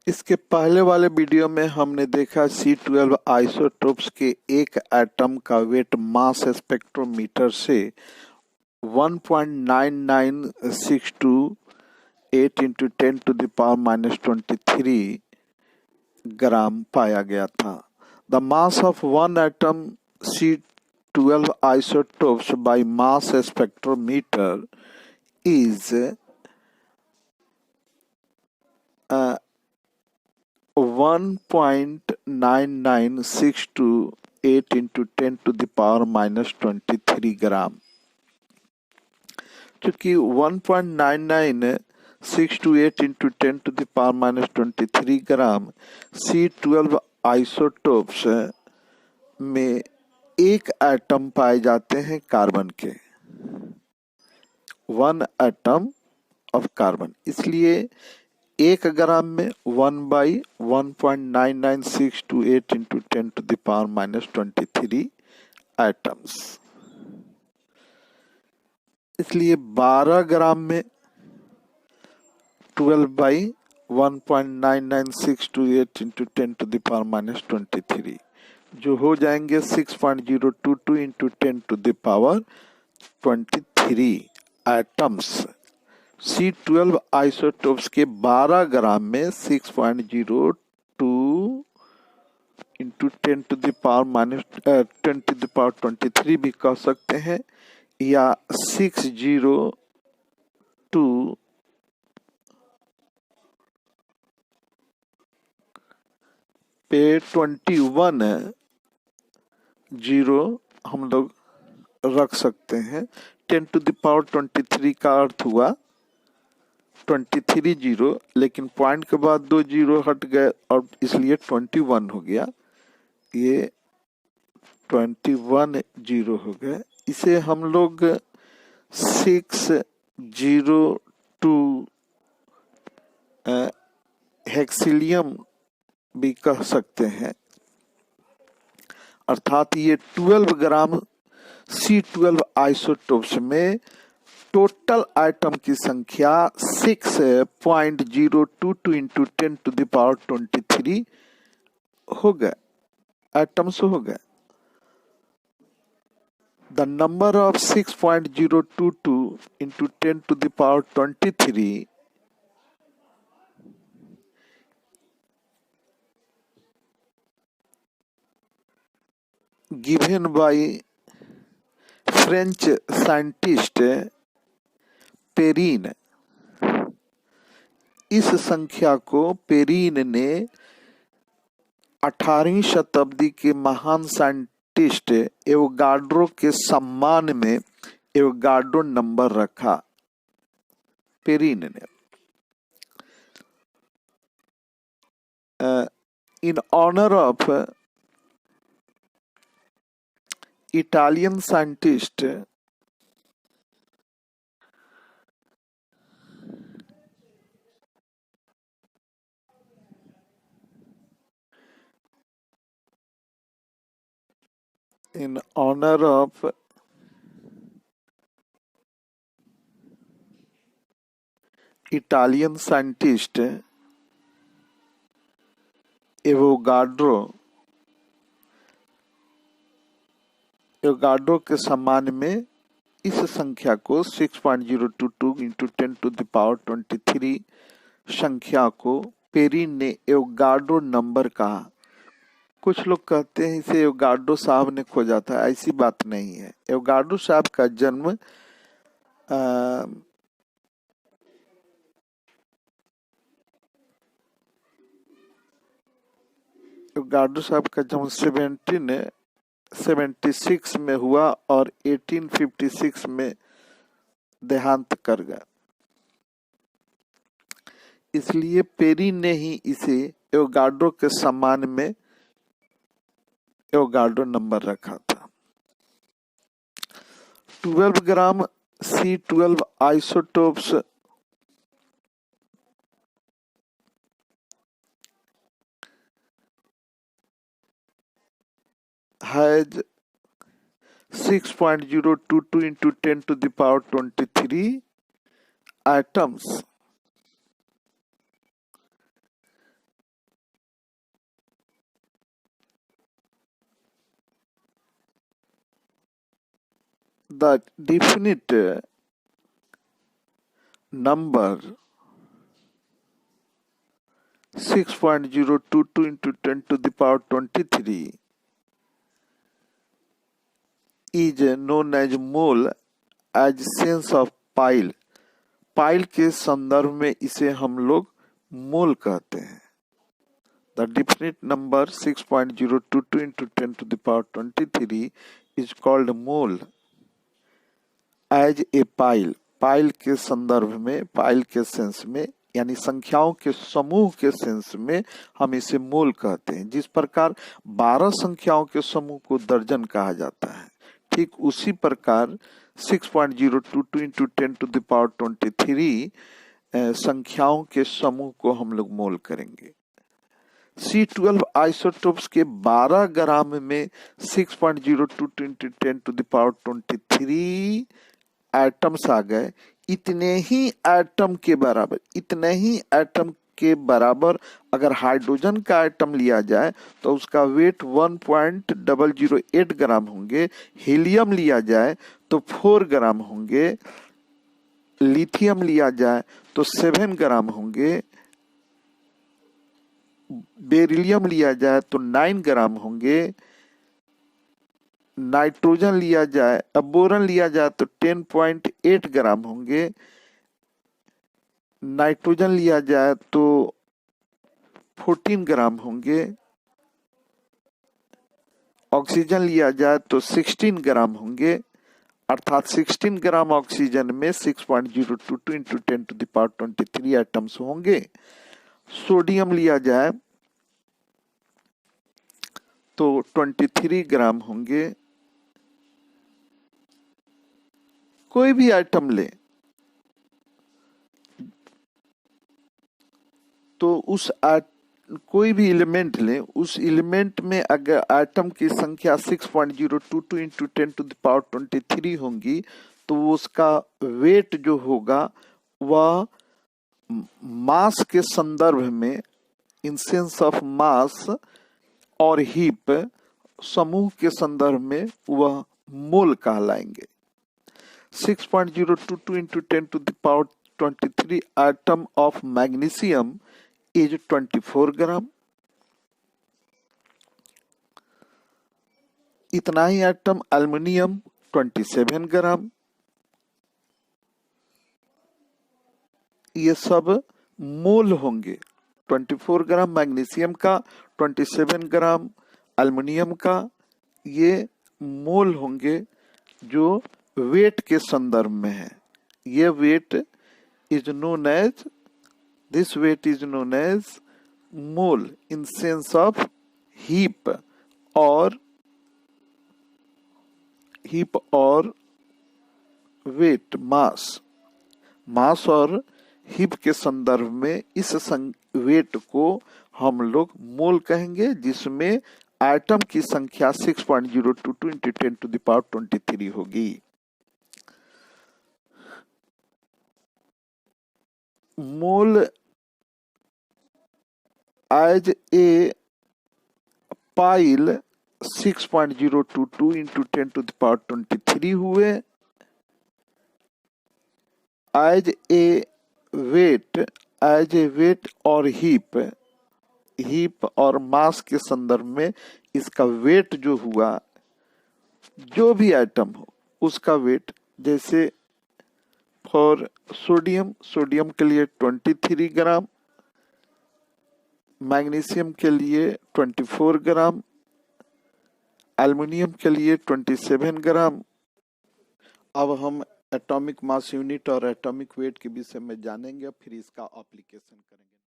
इसके पहले वाले वीडियो में हमने देखा C12 आइसोटोप्स के एक एटम का वेट मास स्पेक्ट्रोमीटर से 1.99628 इंटू 10⁻⁻23 ग्राम पाया गया था। The mass of one atom C12 isotopes by mass spectrometer is 1.99628 into 10⁻⁻23 ग्राम। चूंकि 1.99628 इंटू 10⁻⁻23 ग्राम C12 आइसोटोप्स में एक एटम पाए जाते हैं कार्बन के, वन एटम ऑफ कार्बन, इसलिए 1 ग्राम में 1/1.99628 इंटू 10⁻⁻23 एटम्स, इसलिए 12 ग्राम में 12/1.99628 इंटू 10⁻⁻23 जो हो जाएंगे 6.022 इंटू 10⁻23 एटम्स। C12 आइसोटोप्स के 12 ग्राम में 6.02 इंटू 10⁻23 भी कह सकते हैं, या 602 पे 21 जीरो हम लोग रख सकते हैं। 10⁻23 का अर्थ हुआ 23 जीरो, लेकिन पॉइंट के बाद 2 जीरो हट गए और इसलिए 21 हो गया, ये 21 जीरो हो गए। इसे हम लोग 602 हेक्सिलियम भी कह सकते हैं, अर्थात ये 12 ग्राम C12 आइसोटोप्स में टोटल आइटम की संख्या 6.022 इंटू 10⁻23 हो गए, आइटम्स हो गए। The number of 6.022 into 10⁻23 given by French scientist Perrin. इस संख्या को पेरीन ने 18वीं शताब्दी के महान साइंटिस्ट एवोगाड्रो के सम्मान में एवोगाड्रो नंबर रखा। पेरीन ने in honour of Italian scientist in honor of Italian scientist Avogadro के सम्मान में इस संख्या को 6.022 इंटू 10⁻23 संख्या को पेरीन ने एवोगाड्रो नंबर कहा। कुछ लोग कहते हैं इसे एवोगाड्रो साहब ने खोजा था, ऐसी बात नहीं है। एवोगाड्रो साहब का जन्म एवोगाड्रो साहब का जन्म 1776 में हुआ और 1856 में देहांत कर गया, इसलिए पेरीन ने ही इसे एवोगाड्रो के सम्मान में एवोगाड्रो नंबर रखा था। 12 ग्राम C12 isotopes has 6.022 into 10⁻23 atoms. the definite number 6.022 into 10 to the power 23 is known as mole as sense of pile. Pile के संदर्भ में इसे हम लोग मोल कहते हैं। The definite number 6.022 into 10 to the power 23 is called mole as a pile. Pile के संदर्भ में, पाइल के सेंस में, यानी संख्याओं के समूह के सेंस में हम इसे मोल कहते हैं। जिस प्रकार 12 संख्याओं के समूह को दर्जन कहा जाता है, ठीक उसी प्रकार 6.022 into 10 to the power 23 संख्याओं के समूह को हम लोग मोल करेंगे। C12 आइसोटोप्स के 12 ग्राम में 6.022 into 10 to the power 23 atoms आ गए। इतने ही एटम के बराबर, इतने ही एटम के बराबर अगर हाइड्रोजन का एटम लिया जाए तो उसका वेट 1.008 ग्राम होंगे। हीलियम लिया जाए तो 4 ग्राम होंगे। लिथियम लिया जाए तो 7 ग्राम होंगे। बेरिलियम लिया जाए तो 9 ग्राम होंगे। नाइट्रोजन लिया जाए, बोरन लिया जाए तो 10.8 ग्राम होंगे। नाइट्रोजन लिया जाए तो 14 ग्राम होंगे। ऑक्सीजन लिया जाए तो 16 ग्राम होंगे। अर्थात 16 ग्राम ऑक्सीजन में 6.022 into 10 to the power 23 atoms होंगे। सोडियम लिया जाए तो 23 ग्राम होंगे। कोई भी आइटम ले तो उस कोई भी एलिमेंट लें, उस एलिमेंट में अगर एटम की संख्या 6.022 into 10 to the power 23 होंगी तो उसका वेट जो होगा वह मास के संदर्भ में, इन सेंस ऑफ मास और हीप, समूह के संदर्भ में वह मोल कहलाएंगे। 6.022 into 10 to the power 23 atom of magnesium is 24 ग्राम। इतना ही एटम एल्युमिनियम 27 ग्राम। ये सब मोल होंगे। 24 ग्राम मैग्नीशियम का, 27 ग्राम एल्युमिनियम का, ये मोल होंगे जो वेट के संदर्भ में है। ये weight is known as, this weight is known as mole in sense of heap और वेट, मास और हीप के संदर्भ में इस वेट को हम लोग मोल कहेंगे, जिसमें एटम की संख्या 6.022 into 10 to the power 23 होगी। Mole as a pile 6.022 into 10 to the power 23 हुए। एज ए वेट और हीप और मास के संदर्भ में इसका वेट जो हुआ, जो भी आइटम हो उसका वेट, जैसे फॉर सोडियम के लिए 23 ग्राम, मैग्नीशियम के लिए 24 ग्राम, एल्युमिनियम के लिए 27 ग्राम। अब हम एटॉमिक मास यूनिट और एटॉमिक वेट के विषय में जानेंगे, फिर इसका एप्लीकेशन करेंगे।